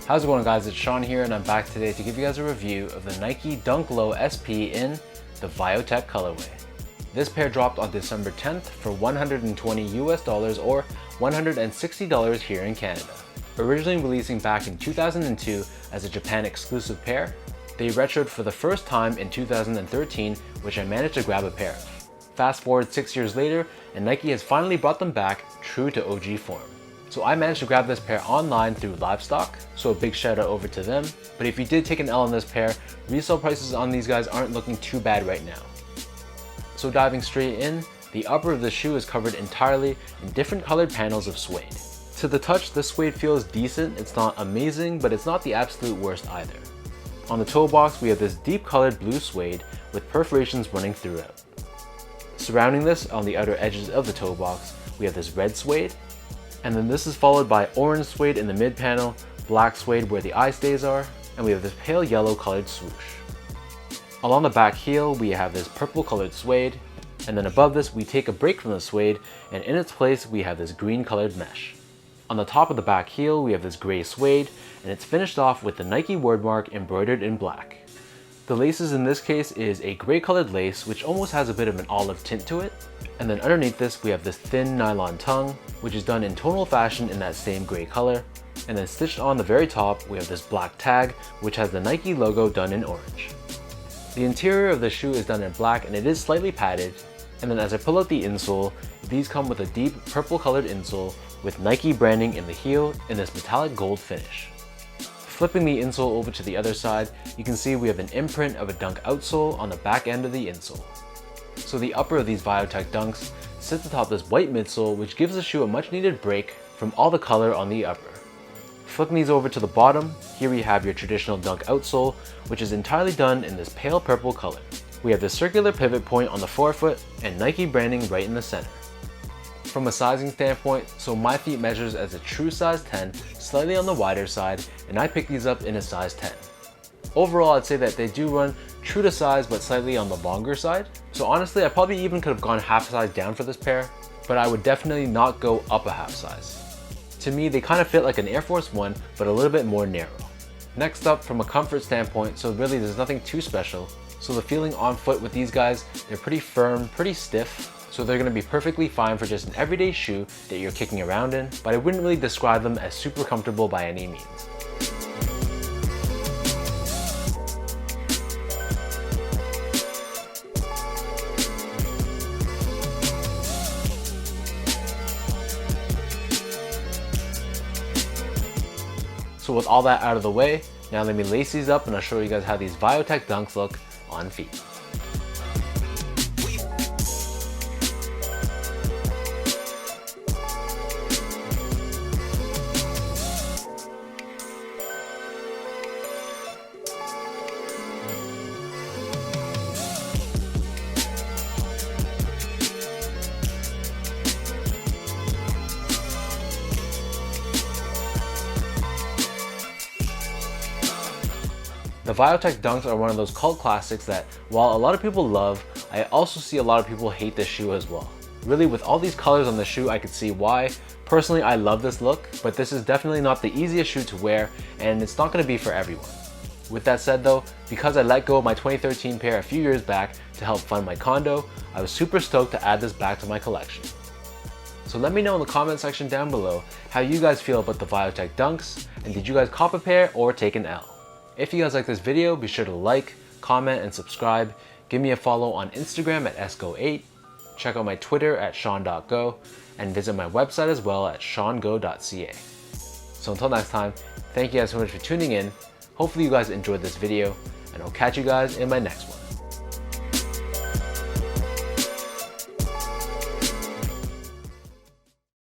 How's it going, guys? It's Sean here, and I'm back today to give you guys a review of the Nike Dunk Low SP in the Viotech colorway. This pair dropped on December 10th for $120 US or $160 here in Canada. Originally releasing back in 2002 as a Japan exclusive pair, they retroed for the first time in 2013, which I managed to grab a pair of. Fast forward 6 years later, and Nike has finally brought them back true to OG form. So I managed to grab this pair online through Livestock, so a big shout out over to them. But if you did take an L on this pair, resale prices on these guys aren't looking too bad right now. So diving straight in, the upper of the shoe is covered entirely in different colored panels of suede. To the touch, this suede feels decent. It's not amazing, but it's not the absolute worst either. On the toe box, we have this deep colored blue suede with perforations running throughout. Surrounding this, on the outer edges of the toe box, we have this red suede. And then this is followed by orange suede in the mid panel, black suede where the eye stays are, and we have this pale yellow colored swoosh. Along the back heel, we have this purple colored suede, and then above this we take a break from the suede, and in its place we have this green colored mesh. On the top of the back heel, we have this gray suede, and it's finished off with the Nike wordmark embroidered in black. The laces in this case is a gray colored lace which almost has a bit of an olive tint to it. And then underneath this we have this thin nylon tongue, which is done in tonal fashion in that same gray color. And then stitched on the very top we have this black tag, which has the Nike logo done in orange. The interior of the shoe is done in black and it is slightly padded. And then as I pull out the insole, these come with a deep purple colored insole with Nike branding in the heel in this metallic gold finish. Flipping the insole over to the other side, you can see we have an imprint of a Dunk outsole on the back end of the insole. So the upper of these Viotech Dunks sits atop this white midsole, which gives the shoe a much needed break from all the color on the upper. Flipping these over to the bottom, here we have your traditional Dunk outsole, which is entirely done in this pale purple color. We have the circular pivot point on the forefoot and Nike branding right in the center. From a sizing standpoint, so my feet measures as a true size 10, slightly on the wider side, and I picked these up in a size 10. Overall, I'd say that they do run true to size but slightly on the longer side. So honestly, I probably even could have gone half size down for this pair, but I would definitely not go up a half size. To me, they kind of fit like an Air Force One, but a little bit more narrow. Next up, from a comfort standpoint, so really there's nothing too special. So the feeling on foot with these guys, they're pretty firm, pretty stiff. So they're going to be perfectly fine for just an everyday shoe that you're kicking around in, but I wouldn't really describe them as super comfortable by any means. So with all that out of the way, now let me lace these up and I'll show you guys how these Viotech Dunks look on feet. The Viotech Dunks are one of those cult classics that, while a lot of people love, I also see a lot of people hate this shoe as well. Really, with all these colors on the shoe, I could see why. Personally, I love this look, but this is definitely not the easiest shoe to wear, and it's not going to be for everyone. With that said though, because I let go of my 2013 pair a few years back to help fund my condo, I was super stoked to add this back to my collection. So let me know in the comment section down below how you guys feel about the Viotech Dunks, and did you guys cop a pair or take an L? If you guys like this video, be sure to like, comment, and subscribe. Give me a follow on Instagram at sgo8, check out my Twitter at sean.go, and visit my website as well at seango.ca. So until next time, thank you guys so much for tuning in. Hopefully you guys enjoyed this video, and I'll catch you guys in my next one.